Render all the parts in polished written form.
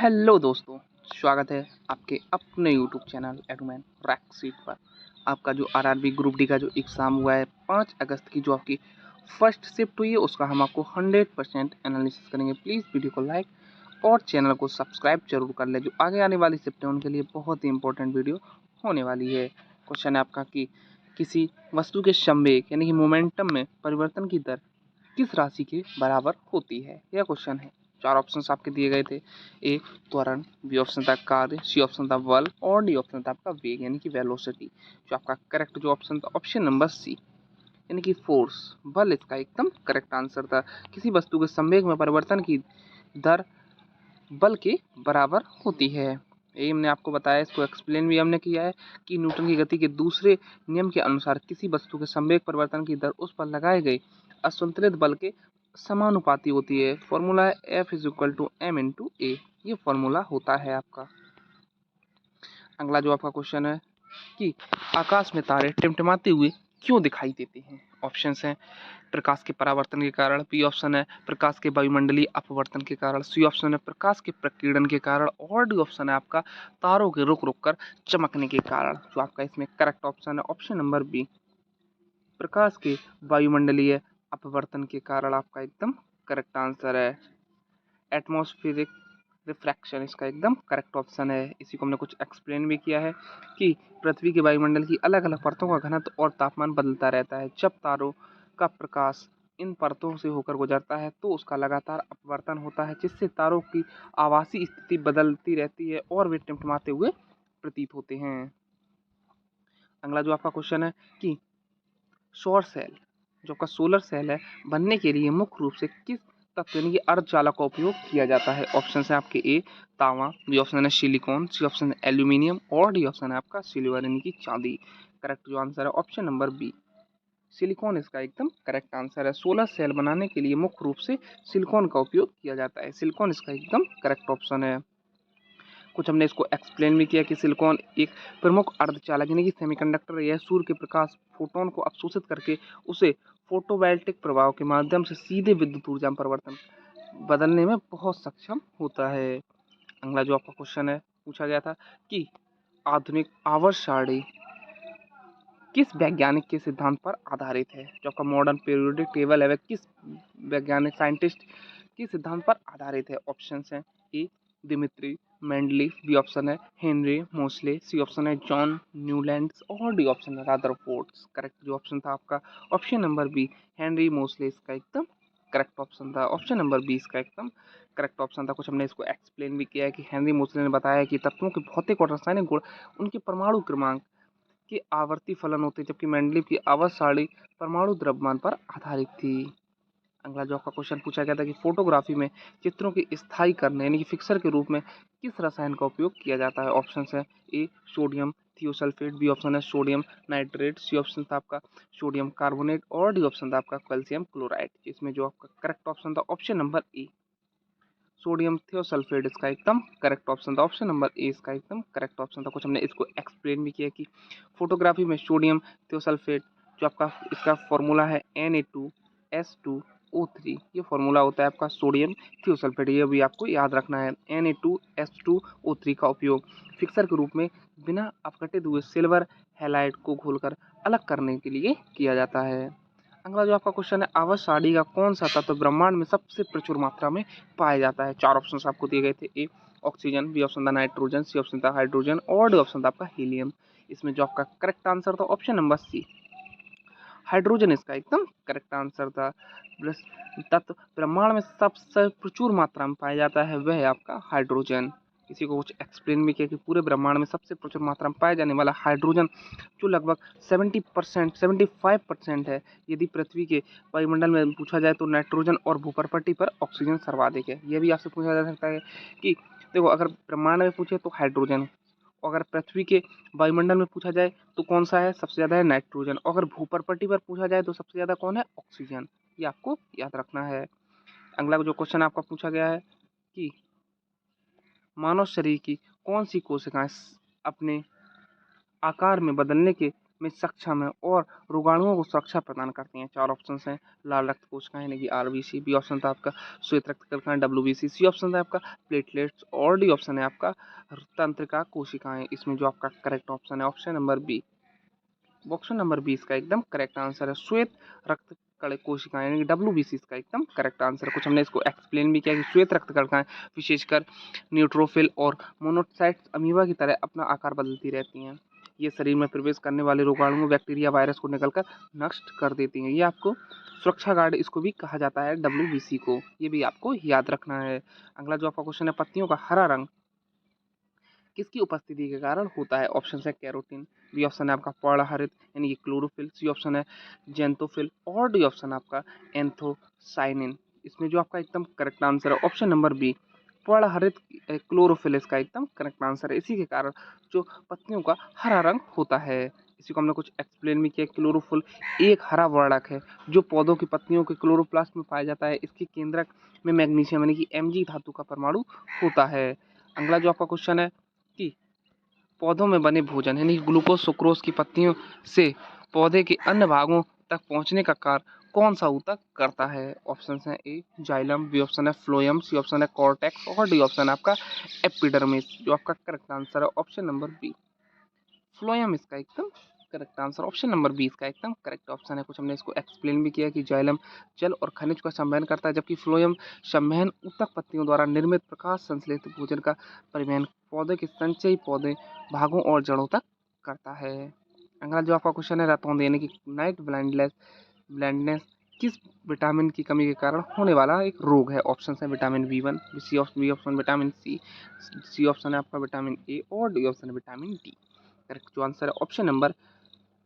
Hello दोस्तों, स्वागत है आपके अपने यूट्यूब चैनल एडुमैन रैक सीट पर। आपका जो आरआरबी ग्रुप डी का जो एग्ज़ाम हुआ है 5 अगस्त की, जो आपकी फर्स्ट शिफ्ट हुई है, उसका हम आपको 100% एनालिसिस करेंगे। प्लीज़ वीडियो को लाइक और चैनल को सब्सक्राइब जरूर कर लें। जो आगे आने वाली शिफ्ट है उनके लिए बहुत ही इंपॉर्टेंट वीडियो होने वाली है। क्वेश्चन है आपका कि किसी वस्तु के संवेग यानी कि मोमेंटम में परिवर्तन की दर किस राशि के बराबर होती है, यह क्वेश्चन है। 4 ऑप्शंस आपके दिए गए थे। ए त्वरण, बी ऑप्शन था कार्य, सी ऑप्शन था बल और डी ऑप्शन था आपका वेग यानी कि वेलोसिटी। जो आपका करेक्ट जो ऑप्शन था ऑप्शन नंबर सी यानी कि फोर्स, बल इसका एकदम करेक्ट आंसर था। किसी वस्तु के संवेग में परिवर्तन की दर बल के बराबर होती है। ये हमने आपको बताया, इसको एक्सप्लेन भी हमने किया है कि न्यूटन की गति के दूसरे नियम के अनुसार किसी वस्तु के संवेग परिवर्तन की दर उस पर लगाए गए असंतुलित बल के समानुपाती होती है। फॉर्मूला है F=m×a, ये फॉर्मूला होता है आपका। अगला जो आपका क्वेश्चन है कि आकाश में तारे टिमटिमाते हुए क्यों दिखाई देते हैं। ऑप्शंस हैं प्रकाश के परावर्तन के कारण, बी ऑप्शन है प्रकाश के वायुमंडलीय अपवर्तन के कारण, सी ऑप्शन है प्रकाश के प्रकीर्णन के कारण और डी ऑप्शन है आपका तारों के रुक रुक कर चमकने के कारण। जो आपका इसमें करेक्ट ऑप्शन है ऑप्शन नंबर बी, प्रकाश के वायुमंडलीय अपवर्तन के कारण आपका एकदम करेक्ट आंसर है। एटमॉस्फेरिक रिफ्रैक्शन इसका एकदम करेक्ट ऑप्शन है। इसी को हमने कुछ एक्सप्लेन भी किया है कि पृथ्वी के वायुमंडल की अलग अलग परतों का घनत्व और तापमान बदलता रहता है। जब तारों का प्रकाश इन परतों से होकर गुजरता है तो उसका लगातार अपवर्तन होता है, जिससे तारों की आवासीय स्थिति बदलती रहती है और वे टिमटिमाते हुए प्रतीत होते हैं। अगला जो आपका क्वेश्चन है कि सौर सेल, जो आपका सोलर सेल है, बनने के लिए मुख्य रूप से किस तत्व यानी कि अर्धचालक का उपयोग किया जाता है। ऑप्शन है आपके ए तांबा, बी ऑप्शन है सिलिकॉन, सी ऑप्शन है एल्यूमिनियम और डी ऑप्शन है आपका सिल्वर यानी कि चांदी। करेक्ट जो आंसर है ऑप्शन नंबर बी, सिलिकॉन इसका एकदम करेक्ट आंसर है। सोलर सेल बनाने के लिए मुख्य रूप से सिलिकॉन का उपयोग किया जाता है। सिलिकॉन इसका एकदम करेक्ट ऑप्शन है। कुछ हमने इसको एक्सप्लेन भी किया कि सिलिकॉन एक प्रमुख अर्धचालक यानी कि सेमीकंडक्टर, यह सूर्य के प्रकाश फोटोन को अवशोषित करके उसे फोटोवोल्टिक प्रभाव के माध्यम से सीधे विद्युत ऊर्जा में परिवर्तन बदलने में बहुत सक्षम होता है। अगला जो आपका क्वेश्चन है पूछा गया था कि आधुनिक आवर्त सारणी किस वैज्ञानिक के सिद्धांत पर आधारित है। जो आपका मॉडर्न पीरियोडिक टेबल है वह किस वैज्ञानिक साइंटिस्ट के सिद्धांत पर आधारित है। ऑप्शन है ए दिमित्री मेंडलीफ, बी ऑप्शन है हेनरी मोसले, सी ऑप्शन है जॉन न्यूलैंड्स और डी ऑप्शन है रदरफोर्ड। करेक्ट जो ऑप्शन था आपका option number B, Henry Mosle इसका एकदम करेक्ट ऑप्शन था। ऑप्शन नंबर बी इसका एकदम करेक्ट ऑप्शन था। कुछ हमने इसको एक्सप्लेन भी किया है कि हेनरी मोसले ने बताया कि तत्वों के भौतिक और रासायनिक गुण उनके परमाणु क्रमांक के आवर्ती फलन होते, जबकि मेंडलीफ की आवर्त सारणी परमाणु द्रव्यमान पर आधारित थी। अगला जो आपका क्वेश्चन पूछा गया था कि फोटोग्राफी में चित्रों के स्थायी करने यानी कि फिक्सर के रूप में किस रसायन का उपयोग किया जाता है। ऑप्शन है A sodium thiosulphate, B option है सोडियम नाइट्रेट, सी ऑप्शन था आपका सोडियम कार्बोनेट और डी ऑप्शन था आपका कैल्शियम क्लोराइड। इसमें जो आपका करेक्ट ऑप्शन था option number A, sodium thiosulphate इसका एकदम करेक्ट ऑप्शन था। ऑप्शन नंबर ए इसका एकदम करेक्ट ऑप्शन था। कुछ हमने इसको एक्सप्लेन भी किया कि फोटोग्राफी में सोडियम थियोसल्फेट जो आपका इसका फॉर्मूला है Na2S2O3, ये फॉर्मूला होता है आपका सोडियम थियोसल्फेट। ये भी आपको याद रखना है। Na2S2O3 का उपयोग फिक्सर के रूप में बिना अपघटित हुए सिल्वर हैलाइड को घोलकर अलग करने के लिए किया जाता है। अगला जो आपका क्वेश्चन है आवर्त सारणी का कौन सा तत्व ब्रह्मांड में सबसे प्रचुर मात्रा में पाया जाता है। 4 ऑप्शन आपको दिए गए थे। ए ऑक्सीजन, बी ऑप्शन था नाइट्रोजन, सी ऑप्शन था हाइड्रोजन और डी ऑप्शन था आपका हीलियम। इसमें जो आपका करेक्ट आंसर था ऑप्शन नंबर सी, हाइड्रोजन इसका एकदम करेक्ट आंसर था। तत्व ब्रह्मांड में सबसे प्रचुर मात्रा में पाया जाता है वह है आपका हाइड्रोजन। इसी को कुछ एक्सप्लेन भी किया कि पूरे ब्रह्मांड में सबसे प्रचुर मात्रा में पाया जाने वाला हाइड्रोजन जो लगभग 75% है। यदि पृथ्वी के वायुमंडल में पूछा जाए तो नाइट्रोजन और भूपर्पट्टी पर ऑक्सीजन सर्वाधिक है। यह भी आपसे पूछा जा सकता है कि देखो अगर ब्रह्मांड में पूछे तो हाइड्रोजन, अगर पृथ्वी के वायुमंडल में पूछा जाए तो कौन सा है सबसे ज़्यादा है नाइट्रोजन, अगर भूपर्पट्टी पर पूछा जाए तो सबसे ज़्यादा कौन है ऑक्सीजन। ये आपको याद रखना है। अगला जो क्वेश्चन आपका पूछा गया है कि मानव शरीर की कौन सी कोशिकाएं अपने आकार में बदलने के में सक्षम है और रोगाणुओं को सुरक्षा प्रदान करती हैं। 4 ऑप्शन हैं। लाल रक्त कोशिकाएं यानी कि आरबीसी, बी ऑप्शन था आपका श्वेत रक्त कणिकाएं डब्ल्यूबीसी, सी ऑप्शन था आपका प्लेटलेट्स और डी ऑप्शन है आपका तंत्रिका कोशिकाएं। इसमें जो आपका करेक्ट ऑप्शन है option number B. Option number 20 का एकदम करेक्ट आंसर है श्वेत रक्त कण कोशिकाएं यानी कि डब्ल्यूबीसी इसका एकदम करेक्ट आंसर है। कुछ हमने इसको एक्सप्लेन भी किया कि श्वेत रक्त कणिकाएं विशेषकर न्यूट्रोफिल और मोनोसाइट्स अमीबा की तरह अपना आकार बदलती रहती हैं। ये शरीर में प्रवेश करने वाले रोगाणुओं बैक्टीरिया वायरस को निकलकर नष्ट कर देती हैं। ये आपको सुरक्षा गार्ड इसको भी कहा जाता है डब्ल्यूबीसी को, ये भी आपको याद रखना है। अगला जो आपका क्वेश्चन है पत्तियों का हरा रंग किसकी उपस्थिति के कारण होता है? ऑप्शन है कैरोटीन, बी ऑप्शन है आपका पर्णहरित यानी कि क्लोरोफिल, सी ऑप्शन है जेंथोफिल और डी ऑप्शन आपका एंथोसाइनिन। इसमें जो आपका एकदम करेक्ट आंसर है ऑप्शन नंबर बी पर्णहरित क्लोरोफिल इसका एकदम करेक्ट आंसर है। इसी के कारण जो पत्तियों का हरा रंग होता है। इसी को हमने कुछ एक्सप्लेन भी किया। क्लोरोफिल एक हरा वर्णक है जो पौधों की पत्तियों के क्लोरोप्लास्ट में पाया जाता है। इसके केंद्रक में मैग्नीशियम यानी कि Mg धातु का परमाणु होता है। अगला जो आपका क्वेश्चन है कि पौधों में बने भोजन यानी ग्लूकोज सुक्रोज की पत्तियों से पौधे के अन्य भागों तक पहुंचने का कार्य कौन सा ऊतक करता है? ऑप्शन है ए जाइलम, बी ऑप्शन है फ्लोएम, सी ऑप्शन है कॉर्टेक्स और डी ऑप्शन है आपका एपिडर्मिस। जो आपका करेक्ट आंसर है ऑप्शन नंबर बी फ्लोएम इसका एकदम करेक्ट आंसर। ऑप्शन नंबर 20 का एकदम करेक्ट ऑप्शन है। कुछ हमने इसको एक्सप्लेन भी किया कि जाइलम जल और खनिज का संवहन करता है जबकि फ्लोएम संवहन ऊतक पत्तियों द्वारा निर्मित प्रकाश संश्लेषित भोजन का परिवहन पौधे के संचयी पौधे भागों और जड़ों तक करता है। अगला जो आपका क्वेश्चन है रतौंध यानी कि नाइट ब्लाइंडनेस किस विटामिन की कमी के कारण होने वाला एक रोग है? ऑप्शन है vitamin B one, B option vitamin C option है आपका विटामिन ए और डी ऑप्शन है विटामिन डी। करेक्ट जो आंसर है ऑप्शन नंबर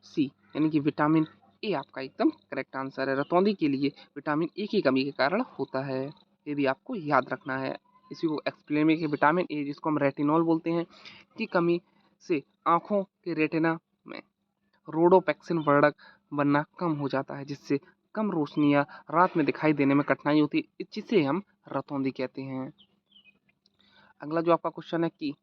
सी यानी कि विटामिन ए आपका एकदम करेक्ट आंसर है। रतौंधी के लिए विटामिन ए की कमी के कारण होता है, ये भी आपको याद रखना है। इसी को एक्सप्लेन में कि विटामिन ए जिसको हम रेटिनॉल बोलते हैं की कमी से आंखों के रेटिना में रोडोपेक्सिन वर्णक बनना कम हो जाता है जिससे कम रोशनी या रात में दिखाई देने में कठिनाई होती है, जिसे हम रतौंधी कहते हैं। अगला जो आपका क्वेश्चन है कि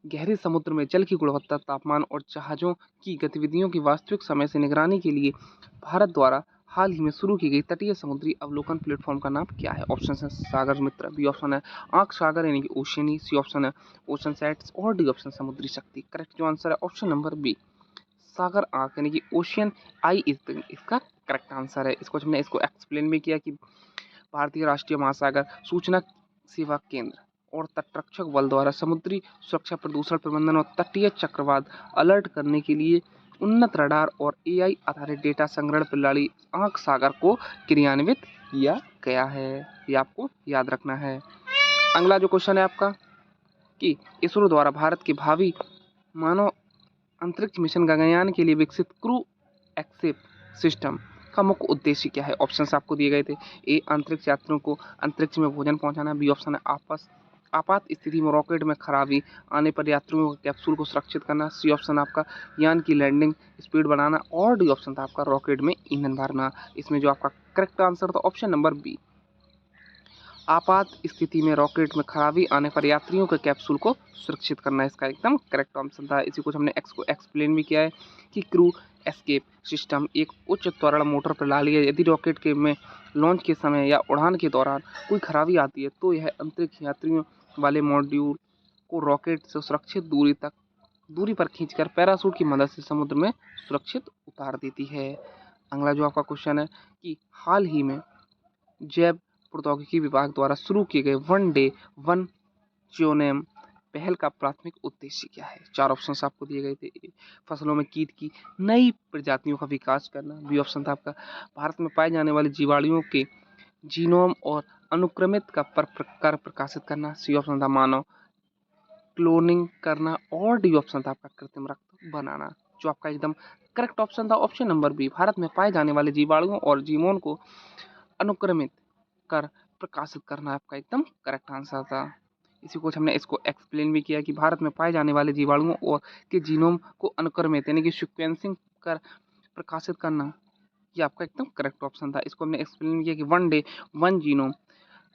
गहरे समुद्र में जल की गुणवत्ता तापमान और जहाज़ों की गतिविधियों की वास्तविक समय से निगरानी के लिए भारत द्वारा हाल ही में शुरू की गई तटीय समुद्री अवलोकन प्लेटफॉर्म का नाम क्या है? ऑप्शन है सागर मित्र, बी ऑप्शन है आंख सागर यानी कि ओशियनी, सी ऑप्शन है ओशन सैट्स और डी ऑप्शन समुद्री शक्ति। करेक्ट जो आंसर है ऑप्शन नंबर बी सागर आंख यानी कि ओशियन आई इसका करेक्ट आंसर है। इसको हमने इसको एक्सप्लेन भी किया कि भारतीय राष्ट्रीय महासागर सूचना सेवा केंद्र और तटरक्षक बल द्वारा समुद्री सुरक्षा प्रदूषण प्रबंधन और तटीय चक्रवात अलर्ट करने के लिए उन्नत रडार और एआई आधारित डेटा संग्रहण प्रणाली आंख सागर को क्रियान्वित किया गया है, ये आपको याद रखना है। अगला जो क्वेश्चन है आपका कि इसरो द्वारा भारत के भावी मानव अंतरिक्ष मिशन गगनयान के लिए विकसित क्रू एक्सेप सिस्टम का मुख्य उद्देश्य क्या है? ऑप्शंस आपको दिए गए थे। ए अंतरिक्ष यात्रियों को अंतरिक्ष में भोजन पहुंचाना, बी ऑप्शन है आपात स्थिति में रॉकेट में खराबी आने पर यात्रियों के कैप्सूल को सुरक्षित करना, सी ऑप्शन आपका यान की लैंडिंग स्पीड बढ़ाना और डी ऑप्शन था आपका रॉकेट में ईंधन भरना। इसमें जो आपका करेक्ट आंसर था ऑप्शन नंबर बी आपात स्थिति में रॉकेट में खराबी आने पर यात्रियों के कैप्सूल को सुरक्षित करना इसका एकदम करेक्ट ऑप्शन था। इसी कुछ हमने एक्सप्लेन भी किया है कि क्रू एस्केप सिस्टम एक उच्च त्वरण मोटर प्रणाली है। यदि रॉकेट के में लॉन्च के समय या उड़ान के दौरान कोई खराबी आती है तो यह अंतरिक्ष यात्रियों वाले मॉड्यूल को रॉकेट से सुरक्षित दूरी पर खींचकर पैराशूट की मदद से समुद्र में सुरक्षित उतार देती है। अगला जो आपका क्वेश्चन है कि हाल ही में जैव प्रौद्योगिकी विभाग द्वारा शुरू किए गए वन डे वन जियोनेम पहल का प्राथमिक उद्देश्य क्या है? 4 ऑप्शंस आपको दिए गए थे। फसलों में कीट की नई प्रजातियों का विकास करना, बी ऑप्शन था आपका भारत में पाए जाने वाले जीवाणुओं के जीनोम और अनुक्रमित का कर प्रकाशित करना, सी ऑप्शन था मानव क्लोनिंग करना और डी ऑप्शन था आपका कृत्रिम रक्त बनाना। जो आपका एकदम करेक्ट ऑप्शन था ऑप्शन नंबर बी भारत में पाए जाने वाले जीवाणुओं और जीनोम को अनुक्रमित कर प्रकाशित करना आपका एकदम करेक्ट आंसर था। इसी को हमने इसको एक्सप्लेन भी किया कि भारत में पाए जाने वाले जीवाणुओं और के जीनोम को अनुक्रमित यानी कि सीक्वेंसिंग कर प्रकाशित करना, ये आपका एकदम करेक्ट ऑप्शन था। इसको हमने एक्सप्लेन किया कि वन डे वन जीनोम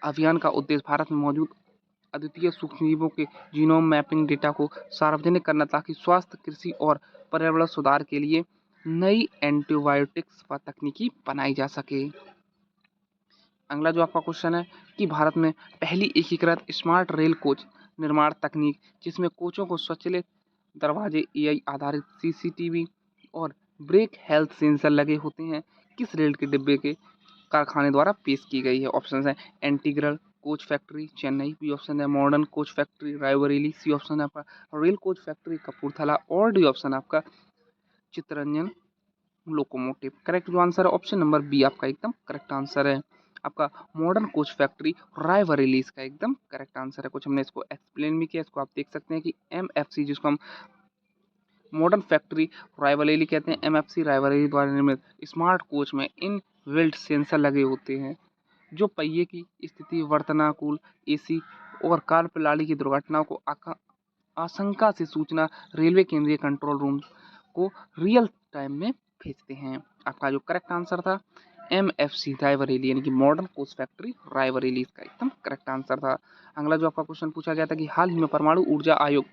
अभियान का उद्देश्य भारत में मौजूद अद्वितीय सूक्ष्मजीवों के जीनोम मैपिंग डेटा को सार्वजनिक करना ताकि स्वास्थ्य कृषि और पर्यावरण सुधार के लिए नई एंटीबायोटिक्स व तकनीकी बनाई जा सके। अगला जो आपका क्वेश्चन है कि भारत में पहली एकीकृत स्मार्ट रेल कोच निर्माण तकनीक जिसमें कोचों को स्वचालित दरवाजे, एआई आधारित सीसीटीवी और ब्रेक हेल्थ सेंसर लगे होते हैं, किस रेल के डिब्बे के कारखाने द्वारा पेश की गई है। ऑप्शन है Integral Coach Factory Chennai, B option है Modern Coach Factory Raebareli, C option है आपका रेल कोच फैक्ट्री कपूरथला और डी ऑप्शन है आपका चित्तरंजन लोकोमोटिव। करेक्ट जो आंसर है ऑप्शन नंबर बी आपका एकदम करेक्ट आंसर है। आपका मॉडर्न कोच फैक्ट्री रायबरेली इसका एकदम करेक्ट आंसर है। कुछ हमने इसको एक्सप्लेन भी किया, इसको आप देख सकते हैं कि एमएफसी जिसको हम मॉडर्न फैक्ट्री रायबरेली कहते हैं, एमएफसी रायबरेली द्वारा निर्मित स्मार्ट कोच में इन वेल्ट सेंसर लगे होते हैं जो पहिए की स्थिति, वर्तनाकुल, एसी और कार प्रणाली की दुर्घटनाओं को आशंका से सूचना रेलवे केंद्रीय कंट्रोल रूम को रियल टाइम में भेजते हैं। आपका जो करेक्ट आंसर था एमएफसी रायबरेली यानी कि मॉडर्न कोच फैक्ट्री रायबरेली इसका एकदम करेक्ट आंसर था। अगला जो आपका क्वेश्चन पूछा गया था कि हाल ही में परमाणु ऊर्जा आयोग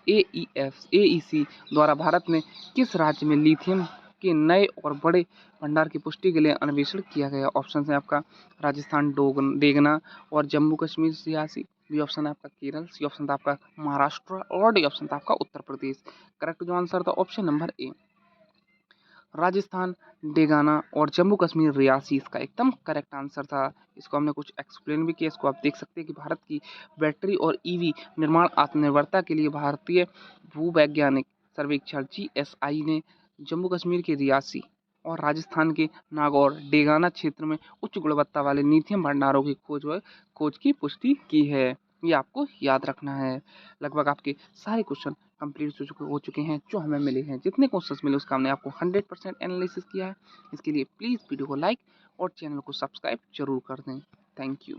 एईसी द्वारा भारत में किस राज्य में लिथियम के नए और बड़े भंडार की पुष्टि के लिए अन्वेषण किया गया। ऑप्शन है आपका राजस्थान डेगना और जम्मू कश्मीर सियासी, बी ऑप्शन है आपका केरल, सी ऑप्शन था आपका महाराष्ट्र और डी ऑप्शन था आपका उत्तर प्रदेश। करेक्ट जो आंसर था ऑप्शन नंबर ए राजस्थान डेगाना और जम्मू कश्मीर रियासी इसका एकदम करेक्ट आंसर था। इसको हमने कुछ एक्सप्लेन भी किया, इसको आप देख सकते हैं कि भारत की बैटरी और ईवी निर्माण आत्मनिर्भरता के लिए भारतीय भूवैज्ञानिक सर्वेक्षण जीएसआई ने जम्मू कश्मीर के रियासी और राजस्थान के नागौर डेगाना क्षेत्र में उच्च गुणवत्ता वाले लिथियम भंडारों की खोज की पुष्टि की है। ये आपको याद रखना है। लगभग आपके सारे क्वेश्चन कंप्लीट हो चुके हैं जो हमें मिले हैं। जितने क्वेश्चंस मिले उसका हमने आपको 100% एनालिसिस किया है। इसके लिए प्लीज़ वीडियो को लाइक और चैनल को सब्सक्राइब जरूर कर दें। Thank you.